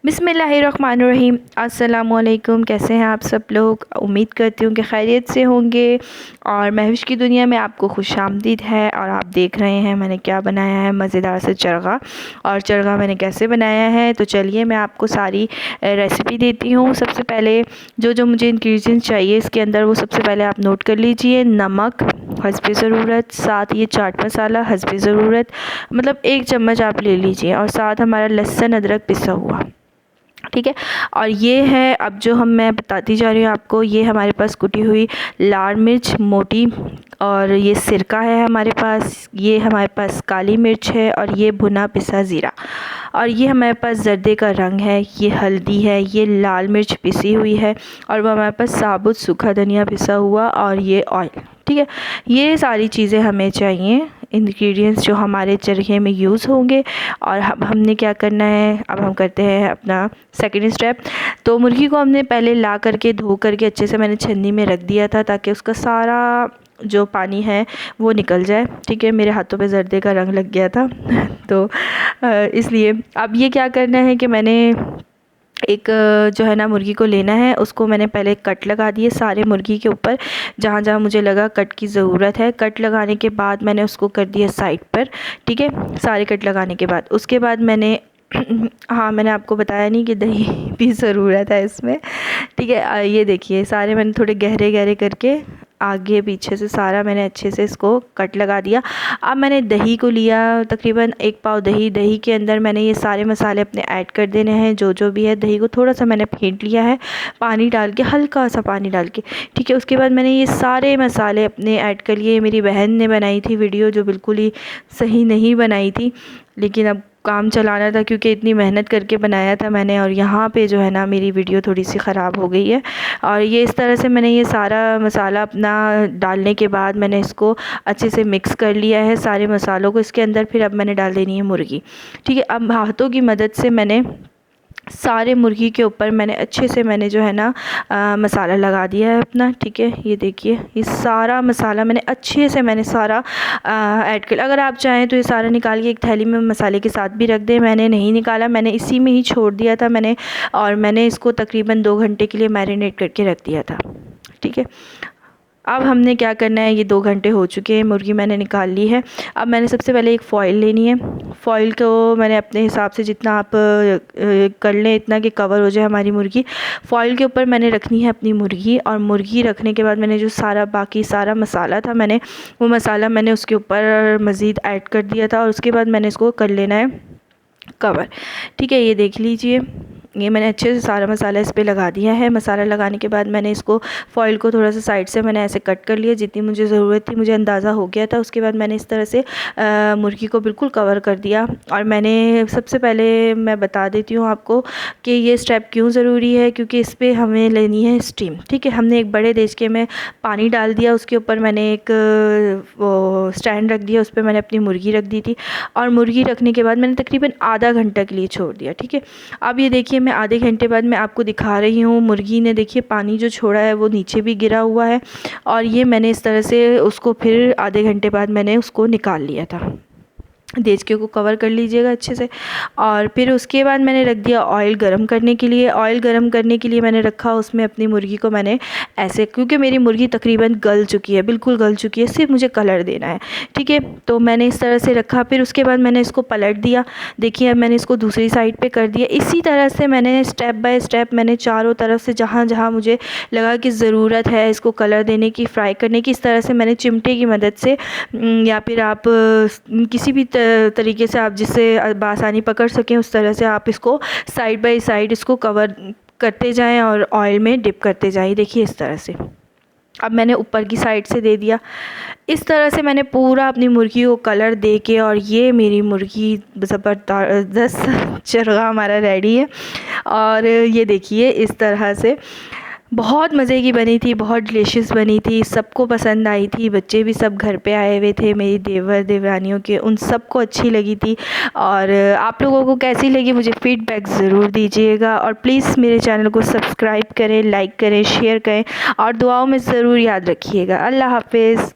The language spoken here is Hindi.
बिस्मिल्लाहिर्रहमानिर्रहीम। अस्सलामुअलैकुम। कैसे हैं आप सब लोग? उम्मीद करती हूँ कि खैरियत से होंगे और महविश की दुनिया में आपको खुशामदीद है। और आप देख रहे हैं मैंने क्या बनाया है, मज़ेदार से चरगा। और चरगा मैंने कैसे बनाया है, तो चलिए मैं आपको सारी रेसिपी देती हूँ। सबसे पहले जो जो मुझे इंग्रेडिएंट्स चाहिए इसके अंदर, वो सबसे पहले आप नोट कर लीजिए। नमक हस्बे ज़रूरत, साथ ये चाट मसाला हस्बे ज़रूरत, मतलब 1 चम्मच आप ले लीजिए। और साथ हमारा लहसुन अदरक पिसा हुआ, ठीक है। और ये है, अब जो मैं बताती जा रही हूँ आपको, ये हमारे पास कुटी हुई लाल मिर्च मोटी, और ये सिरका है हमारे पास, ये हमारे पास काली मिर्च है, और ये भुना पिसा ज़ीरा, और ये हमारे पास जर्दे का रंग है, ये हल्दी है, ये लाल मिर्च पिसी हुई है, और वो हमारे पास साबुत सूखा धनिया पिसा हुआ, और ये ऑयल, ठीक है। ये सारी चीज़ें हमें चाहिए, इंग्रेडिएंट्स जो हमारे चरखे में यूज़ होंगे। और हमने क्या करना है, अब हम करते हैं अपना सेकंड स्टेप। तो मुर्गी को हमने पहले ला करके धो करके अच्छे से मैंने छन्नी में रख दिया था, ताकि उसका सारा जो पानी है वो निकल जाए, ठीक है। मेरे हाथों पे जर्दे का रंग लग गया था तो इसलिए अब ये क्या करना है कि मैंने एक जो है ना मुर्गी को लेना है, उसको मैंने पहले कट लगा दिए सारे मुर्गी के ऊपर, जहाँ जहाँ मुझे लगा कट की ज़रूरत है। कट लगाने के बाद मैंने उसको कर दिया साइड पर, ठीक है। सारे कट लगाने के बाद उसके बाद मैंने हाँ, मैंने आपको बताया नहीं कि दही भी ज़रूरत है इसमें, ठीक है। ये देखिए सारे मैंने थोड़े गहरे गहरे करके आगे पीछे से सारा मैंने अच्छे से इसको कट लगा दिया। अब मैंने दही को लिया, तकरीबन 1 पाव दही। दही के अंदर मैंने ये सारे मसाले अपने ऐड कर देने हैं, जो जो भी है। दही को थोड़ा सा मैंने फेंट लिया है पानी डाल के, हल्का सा पानी डाल के, ठीक है। उसके बाद मैंने ये सारे मसाले अपने ऐड कर लिए। मेरी बहन ने बनाई थी वीडियो, जो बिल्कुल ही सही नहीं बनाई थी, लेकिन अब काम चलाना था क्योंकि इतनी मेहनत करके बनाया था मैंने। और यहाँ पे जो है ना मेरी वीडियो थोड़ी सी ख़राब हो गई है। और ये इस तरह से मैंने ये सारा मसाला अपना डालने के बाद मैंने इसको अच्छे से मिक्स कर लिया है सारे मसालों को इसके अंदर। फिर अब मैंने डाल देनी है मुर्गी, ठीक है। अब हाथों की मदद से मैंने सारे मुर्गी के ऊपर मैंने अच्छे से मैंने जो है ना मसाला लगा दिया है अपना, ठीक है। ये देखिए ये सारा मसाला मैंने अच्छे से मैंने सारा ऐड कर। अगर आप चाहें तो ये सारा निकाल के एक थैली में मसाले के साथ भी रख दें, मैंने नहीं निकाला, मैंने इसी में ही छोड़ दिया था मैंने। और मैंने इसको तकरीबन 2 घंटे के लिए मैरिनेट करके रख दिया था, ठीक है। अब हमने क्या करना है, ये 2 घंटे हो चुके हैं, मुर्गी मैंने निकाल ली है। अब मैंने सबसे पहले एक फ़ॉइल लेनी है। फ़ॉइल को मैंने अपने हिसाब से जितना आप कर लें, इतना कि कवर हो जाए हमारी मुर्गी। फ़ॉइल के ऊपर मैंने रखनी है अपनी मुर्गी, और मुर्गी रखने के बाद मैंने जो सारा बाकी सारा मसाला था, मैंने वो मसाला मैंने उसके ऊपर मज़ीद ऐड कर दिया था। और उसके बाद मैंने इसको कर लेना है कवर, ठीक है। ये देख लीजिए, ये मैंने अच्छे से सारा मसाला इस पे लगा दिया है। मसाला लगाने के बाद मैंने इसको फ़ॉइल को थोड़ा सा साइड से मैंने ऐसे कट कर लिया, जितनी मुझे ज़रूरत थी, मुझे अंदाज़ा हो गया था। उसके बाद मैंने इस तरह से मुर्गी को बिल्कुल कवर कर दिया। और मैंने सबसे पहले मैं बता देती हूँ आपको कि ये स्टेप क्यों ज़रूरी है, क्योंकि इस पर हमें लेनी है स्टीम, ठीक है। हमने एक बड़े देशके में पानी डाल दिया, उसके ऊपर मैंने एक वो स्टैंड रख दिया, उस पर मैंने अपनी मुर्गी रख दी थी। और मुर्गी रखने के बाद मैंने तकरीबन आधा घंटा के लिए छोड़ दिया, ठीक है। अब ये देखिए मैं आधे घंटे बाद मैं आपको दिखा रही हूँ, मुर्गी ने देखिए पानी जो छोड़ा है वो नीचे भी गिरा हुआ है। और ये मैंने इस तरह से उसको फिर आधे घंटे बाद मैंने उसको निकाल लिया था। देचके को कवर कर लीजिएगा अच्छे से। और फिर उसके बाद मैंने रख दिया ऑयल गरम करने के लिए। ऑयल गरम करने के लिए मैंने रखा, उसमें अपनी मुर्गी को मैंने ऐसे, क्योंकि मेरी मुर्गी तकरीबन गल चुकी है, बिल्कुल गल चुकी है, सिर्फ मुझे कलर देना है, ठीक है। तो मैंने इस तरह से रखा। फिर उसके बाद मैंने इसको पलट दिया। देखिए अब मैंने इसको दूसरी साइड पे कर दिया। इसी तरह से मैंने स्टेप बाय स्टेप मैंने चारों तरफ से जहाँ जहाँ मुझे लगा कि ज़रूरत है इसको कलर देने की, फ्राई करने की, इस तरह से मैंने चिमटे की मदद से, या फिर आप किसी भी तरीके से आप जिससे बआसानी पकड़ सकें, उस तरह से आप इसको साइड बाय साइड इसको कवर करते जाएं और ऑयल में डिप करते जाएं। देखिए इस तरह से। अब मैंने ऊपर की साइड से दे दिया। इस तरह से मैंने पूरा अपनी मुर्गी को कलर दे के, और ये मेरी मुर्गी ज़बरदस्त चरगा हमारा रेडी है। और ये देखिए इस तरह से बहुत मज़े की बनी थी, बहुत डिलीशियस बनी थी, सबको पसंद आई थी। बच्चे भी सब घर पे आए हुए थे मेरी देवर देवरानियों के, उन सबको अच्छी लगी थी। और आप लोगों को कैसी लगी मुझे फ़ीडबैक ज़रूर दीजिएगा। और प्लीज़ मेरे चैनल को सब्सक्राइब करें, लाइक करें, शेयर करें, और दुआओं में ज़रूर याद रखिएगा। अल्लाह हाफ़िज़।